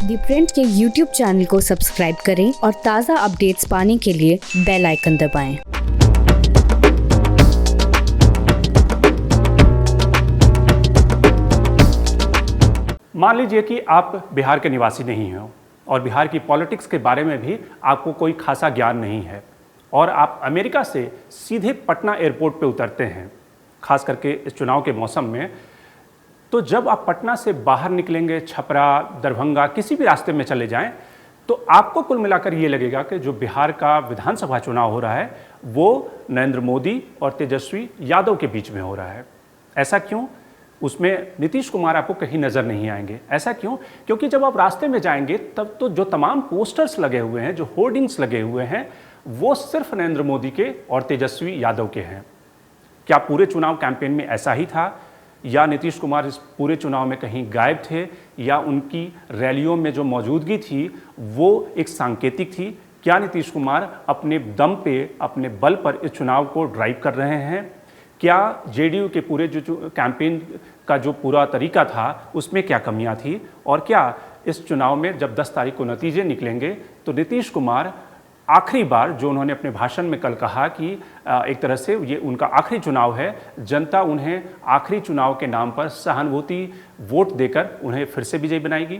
दी print के YouTube channel को subscribe करें और ताज़ा अपडेट्स पाने के लिए बेल आइकन दबाएं। मान लीजिए कि आप बिहार के निवासी नहीं हो और बिहार की पॉलिटिक्स के बारे में भी आपको कोई खासा ज्ञान नहीं है और आप अमेरिका से सीधे पटना एयरपोर्ट पे उतरते हैं, खास करके इस चुनाव के मौसम में। तो जब आप पटना से बाहर निकलेंगे, छपरा, दरभंगा, किसी भी रास्ते में चले जाएं, तो आपको कुल मिलाकर ये लगेगा कि जो बिहार का विधानसभा चुनाव हो रहा है वो नरेंद्र मोदी और तेजस्वी यादव के बीच में हो रहा है। ऐसा क्यों? उसमें नीतीश कुमार आपको कहीं नज़र नहीं आएंगे। ऐसा क्यों? क्योंकि जब आप रास्ते में जाएंगे तब तो जो तमाम पोस्टर्स लगे हुए हैं, जो होर्डिंग्स लगे हुए हैं, वो सिर्फ नरेंद्र मोदी के और तेजस्वी यादव के हैं। क्या पूरे चुनाव कैंपेन में ऐसा ही था, या नीतीश कुमार इस पूरे चुनाव में कहीं गायब थे, या उनकी रैलियों में जो मौजूदगी थी वो एक सांकेतिक थी? क्या नीतीश कुमार अपने दम पे, अपने बल पर इस चुनाव को ड्राइव कर रहे हैं? क्या जेडीयू के पूरे जो कैंपेन का जो पूरा तरीका था उसमें क्या कमियां थी? और क्या इस चुनाव में जब 10 तारीख को नतीजे निकलेंगे तो नीतीश कुमार आखिरी बार, जो उन्होंने अपने भाषण में कल कहा कि एक तरह से ये उनका आखिरी चुनाव है, जनता उन्हें आखिरी चुनाव के नाम पर सहानुभूति वोट देकर उन्हें फिर से विजयी बनाएगी?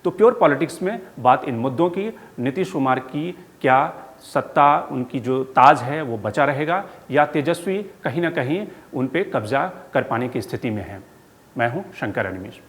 तो प्योर पॉलिटिक्स में बात इन मुद्दों की, नीतीश कुमार की क्या सत्ता, उनकी जो ताज है वो बचा रहेगा, या तेजस्वी कहीं ना कहीं उन पे कब्जा कर पाने की स्थिति में है? मैं हूं शंकर अनिमेश।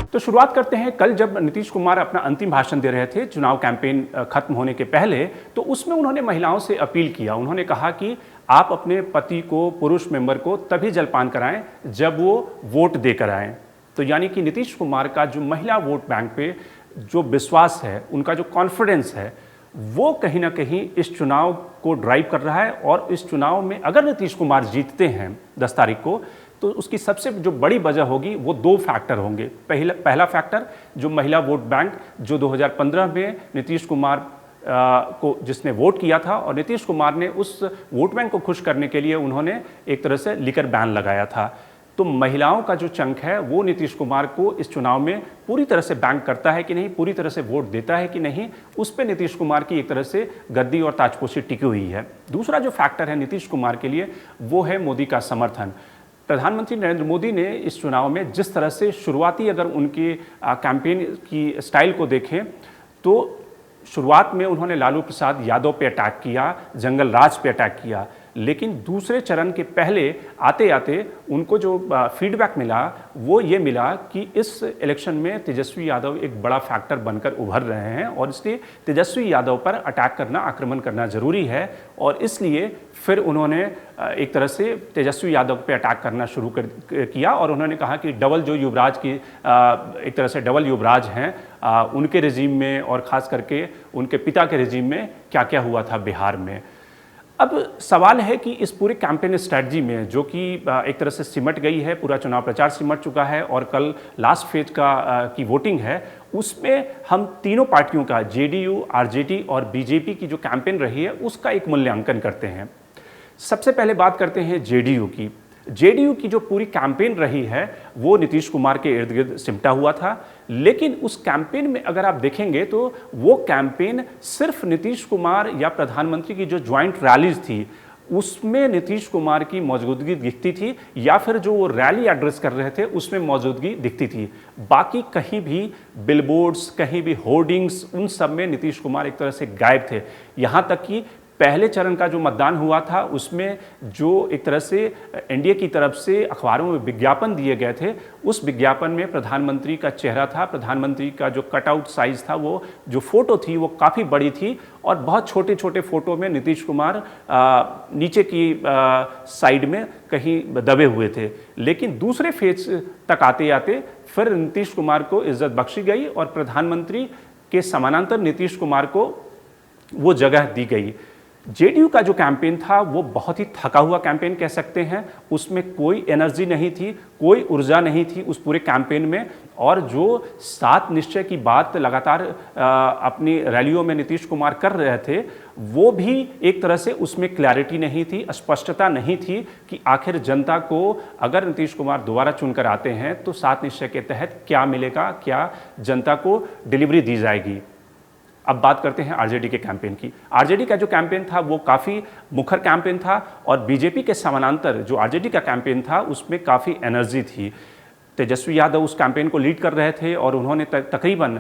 तो शुरुआत करते हैं। कल जब नीतीश कुमार अपना अंतिम भाषण दे रहे थे चुनाव कैंपेन खत्म होने के पहले, तो उसमें उन्होंने महिलाओं से अपील किया। उन्होंने कहा कि आप अपने पति को, पुरुष मेंबर को तभी जलपान कराएं जब वो वोट देकर आएं। तो यानी कि नीतीश कुमार का जो महिला वोट बैंक पे जो विश्वास है, उनका जो कॉन्फिडेंस है, वो कहीं ना कहीं इस चुनाव को ड्राइव कर रहा है। और इस चुनाव में अगर नीतीश कुमार जीतते हैं 10 तारीख को, तो उसकी सबसे जो बड़ी वजह होगी वो 2 फैक्टर होंगे। पहला फैक्टर, जो महिला वोट बैंक, जो 2015 में नीतीश कुमार को जिसने वोट किया था, और नीतीश कुमार ने उस वोट बैंक को खुश करने के लिए उन्होंने एक तरह से लिकर बैन लगाया था। तो महिलाओं का जो चंक है वो नीतीश कुमार को इस चुनाव में पूरी तरह से बैंक करता है कि नहीं, पूरी तरह से वोट देता है कि नहीं, उस पर नीतीश कुमार की एक तरह से गद्दी और ताजपोशी टिकी हुई है। दूसरा जो फैक्टर है नीतीश कुमार के लिए, वो है मोदी का समर्थन। प्रधानमंत्री नरेंद्र मोदी ने इस चुनाव में जिस तरह से शुरुआती, अगर उनकी कैंपेन की स्टाइल को देखें तो शुरुआत में उन्होंने लालू प्रसाद यादव पे अटैक किया, जंगल राज पे अटैक किया, लेकिन दूसरे चरण के पहले आते आते उनको जो फीडबैक मिला वो ये मिला कि इस इलेक्शन में तेजस्वी यादव एक बड़ा फैक्टर बनकर उभर रहे हैं, और इसलिए तेजस्वी यादव पर अटैक करना, आक्रमण करना ज़रूरी है। और इसलिए फिर उन्होंने एक तरह से तेजस्वी यादव पे अटैक करना शुरू किया, और उन्होंने कहा कि डबल जो युवराज की एक तरह से डबल युवराज हैं, उनके रिजीम में और ख़ास करके उनके पिता के रिजीम में क्या क्या हुआ था बिहार में। अब सवाल है कि इस पूरे कैंपेन स्ट्रैटेजी में, जो कि एक तरह से सिमट गई है, पूरा चुनाव प्रचार सिमट चुका है और कल लास्ट फेज की वोटिंग है, उसमें हम तीनों पार्टियों का, जेडीयू, आरजेडी और बीजेपी की जो कैंपेन रही है उसका एक मूल्यांकन करते हैं। सबसे पहले बात करते हैं जेडीयू की। जेडीयू की जो पूरी कैंपेन रही है वो नीतीश कुमार के इर्द गिर्द सिमटा हुआ था, लेकिन उस कैंपेन में अगर आप देखेंगे तो वो कैंपेन सिर्फ नीतीश कुमार या प्रधानमंत्री की जो ज्वाइंट रैलीज थी उसमें नीतीश कुमार की मौजूदगी दिखती थी, या फिर जो वो रैली एड्रेस कर रहे थे उसमें मौजूदगी दिखती थी। बाकी कहीं भी बिलबोर्ड्स, कहीं भी होर्डिंग्स, उन सब में नीतीश कुमार एक तरह से गायब थे। यहाँ तक कि पहले चरण का जो मतदान हुआ था उसमें जो एक तरह से एनडीए की तरफ से अखबारों में विज्ञापन दिए गए थे, उस विज्ञापन में प्रधानमंत्री का चेहरा था, प्रधानमंत्री का जो कटआउट साइज था, वो जो फोटो थी वो काफ़ी बड़ी थी, और बहुत छोटे छोटे फोटो में नीतीश कुमार नीचे की साइड में कहीं दबे हुए थे। लेकिन दूसरे फेज तक आते आते फिर नीतीश कुमार को इज्जत बख्शी गई और प्रधानमंत्री के समानांतर नीतीश कुमार को वो जगह दी गई। जेडीयू का जो कैंपेन था वो बहुत ही थका हुआ कैंपेन कह सकते हैं। उसमें कोई एनर्जी नहीं थी, कोई ऊर्जा नहीं थी उस पूरे कैंपेन में। और जो 7 निश्चय की बात लगातार अपनी रैलियों में नीतीश कुमार कर रहे थे, वो भी एक तरह से उसमें क्लैरिटी नहीं थी, स्पष्टता नहीं थी कि आखिर जनता को अगर नीतीश कुमार दोबारा चुनकर आते हैं तो 7 निश्चय के तहत क्या मिलेगा, क्या जनता को डिलीवरी दी जाएगी। अब बात करते हैं आरजेडी के कैंपेन की। आरजेडी का जो कैंपेन था वो काफ़ी मुखर कैंपेन था और बीजेपी के समानांतर जो आरजेडी का कैंपेन था उसमें काफ़ी एनर्जी थी। तेजस्वी यादव उस कैंपेन को लीड कर रहे थे और उन्होंने तकरीबन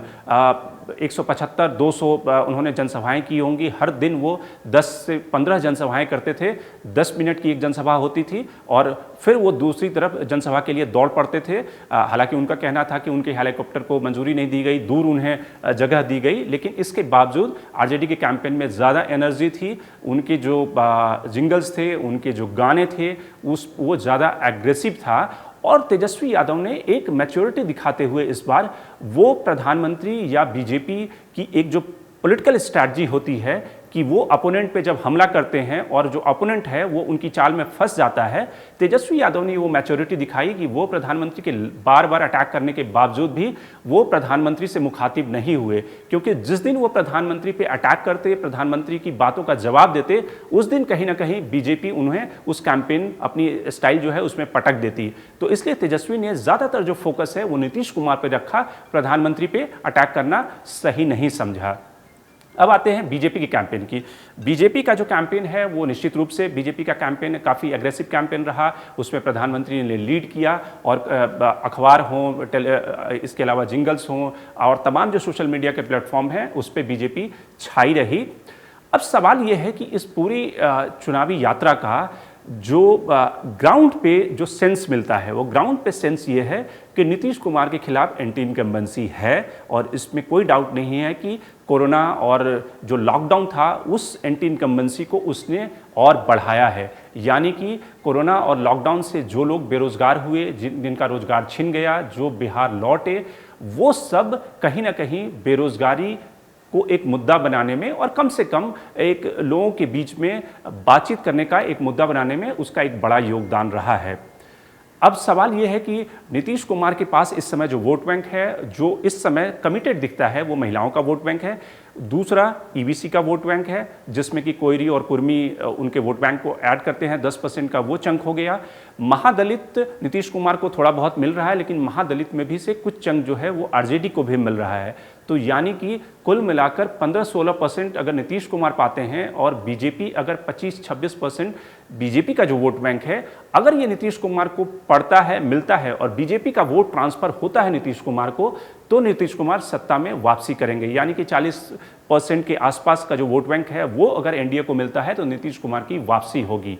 175-200 उन्होंने जनसभाएं की होंगी। हर दिन वो 10 से 15 जनसभाएं करते थे। 10 मिनट की एक जनसभा होती थी और फिर वो दूसरी तरफ जनसभा के लिए दौड़ पड़ते थे। हालांकि उनका कहना था कि उनके हेलीकॉप्टर को मंजूरी नहीं दी गई, दूर उन्हें जगह दी गई, लेकिन इसके बावजूद आरजेडी के कैंपेन में ज़्यादा एनर्जी थी। उनके जो जिंगल्स थे, उनके जो गाने थे वो ज़्यादा एग्रेसिव था। और तेजस्वी यादव ने एक मैच्योरिटी दिखाते हुए इस बार वो प्रधानमंत्री या बीजेपी की एक जो पॉलिटिकल स्ट्रैटेजी होती है कि वो अपोनेंट पे जब हमला करते हैं और जो अपोनेंट है वो उनकी चाल में फंस जाता है, तेजस्वी यादव ने वो मैच्योरिटी दिखाई कि वो प्रधानमंत्री के बार बार अटैक करने के बावजूद भी वो प्रधानमंत्री से मुखातिब नहीं हुए। क्योंकि जिस दिन वो प्रधानमंत्री पे अटैक करते, प्रधानमंत्री की बातों का जवाब देते, उस दिन कहीं ना कहीं बीजेपी उन्हें उस कैंपेन अपनी स्टाइल जो है उसमें पटक देती। तो इसलिए तेजस्वी ने ज़्यादातर जो फोकस है वो नीतीश कुमार पर रखा, प्रधानमंत्री पे अटैक करना सही नहीं समझा। अब आते हैं बीजेपी की कैंपेन की। बीजेपी का जो कैंपेन है वो निश्चित रूप से बीजेपी का कैंपेन काफ़ी एग्रेसिव कैंपेन रहा। उसमें प्रधानमंत्री ने लीड किया और अखबार हों, इसके अलावा जिंगल्स हों और तमाम जो सोशल मीडिया के प्लेटफॉर्म हैं उस पर बीजेपी छाई रही। अब सवाल ये है कि इस पूरी चुनावी यात्रा का जो ग्राउंड पे जो सेंस मिलता है, वो ग्राउंड पे सेंस ये है कि नीतीश कुमार के खिलाफ एंटी इनकम्बेंसी है और इसमें कोई डाउट नहीं है कि कोरोना और जो लॉकडाउन था उस एंटी इनकम्बेंसी को उसने और बढ़ाया है। यानी कि कोरोना और लॉकडाउन से जो लोग बेरोजगार हुए, जिनका रोजगार छिन गया, जो बिहार लौटे, वो सब कहीं ना कहीं बेरोजगारी को एक मुद्दा बनाने में और कम से कम एक लोगों के बीच में बातचीत करने का एक मुद्दा बनाने में उसका एक बड़ा योगदान रहा है। अब सवाल यह है कि नीतीश कुमार के पास इस समय जो वोट बैंक है, जो इस समय कमिटेड दिखता है, वो महिलाओं का वोट बैंक है। दूसरा ईबीसी का वोट बैंक है, जिसमें कि कोयरी और कुर्मी उनके वोट बैंक को ऐड करते हैं, 10% का वो चंक हो गया। महादलित नीतीश कुमार को थोड़ा बहुत मिल रहा है, लेकिन महादलित में भी से कुछ चंक जो है वो आरजेडी को भी मिल रहा है। तो यानी कि कुल मिलाकर 15-16% अगर नीतीश कुमार पाते हैं और बीजेपी अगर 25-26% बीजेपी का जो वोट बैंक है, अगर ये नीतीश कुमार को पड़ता है, मिलता है और बीजेपी का वोट ट्रांसफर होता है नीतीश कुमार को, तो नीतीश कुमार सत्ता में वापसी करेंगे। यानी कि 40% के आसपास का जो वोट बैंक है वो अगर एनडीए को मिलता है तो नीतीश कुमार की वापसी होगी।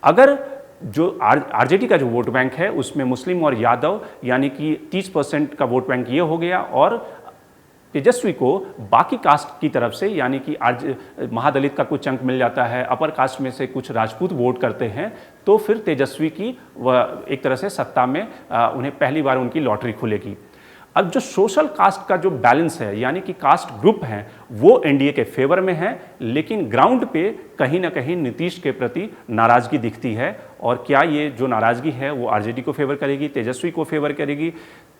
अगर जो आरजेडी का जो वोट बैंक है उसमें मुस्लिम और यादव यानी कि 30% का वोट बैंक ये हो गया और तेजस्वी को बाकी कास्ट की तरफ से यानी कि आज महादलित का कुछ अंक मिल जाता है, अपर कास्ट में से कुछ राजपूत वोट करते हैं, तो फिर तेजस्वी की वह एक तरह से सत्ता में उन्हें पहली बार उनकी लॉटरी खुलेगी। अब जो सोशल कास्ट का जो बैलेंस है यानी कि कास्ट ग्रुप हैं वो एनडीए के फेवर में है, लेकिन ग्राउंड पे कहीं ना कहीं नीतीश के प्रति नाराज़गी दिखती है। और क्या ये जो नाराज़गी है वो आरजेडी को फेवर करेगी, तेजस्वी को फेवर करेगी?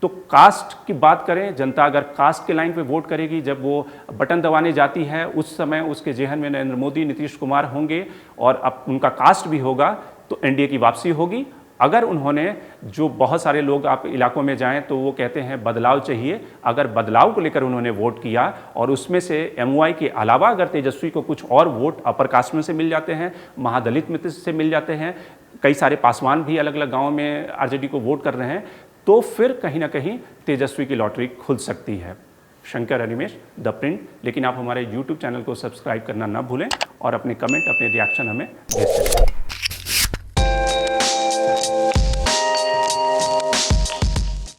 तो कास्ट की बात करें, जनता अगर कास्ट के लाइन पे वोट करेगी, जब वो बटन दबाने जाती है उस समय उसके जेहन में नरेंद्र मोदी, नीतीश कुमार होंगे और अब उनका कास्ट भी होगा, तो एनडीए की वापसी होगी। अगर उन्होंने जो बहुत सारे लोग आप इलाकों में जाएं तो वो कहते हैं बदलाव चाहिए, अगर बदलाव को लेकर उन्होंने वोट किया और उसमें से एमवाई के अलावा अगर तेजस्वी को कुछ और वोट अपर कास्ट में से मिल जाते हैं, महादलित में से मिल जाते हैं, कई सारे पासवान भी अलग अलग गाँव में आरजेडी को वोट कर रहे हैं, तो फिर कहीं ना कहीं तेजस्वी की लॉटरी खुल सकती है। Shankar Animesh, the print. लेकिन आप हमारे YouTube चैनल को सब्सक्राइब करना ना भूलें और अपने कमेंट, अपने रिएक्शन हमें भेज सकते हैं।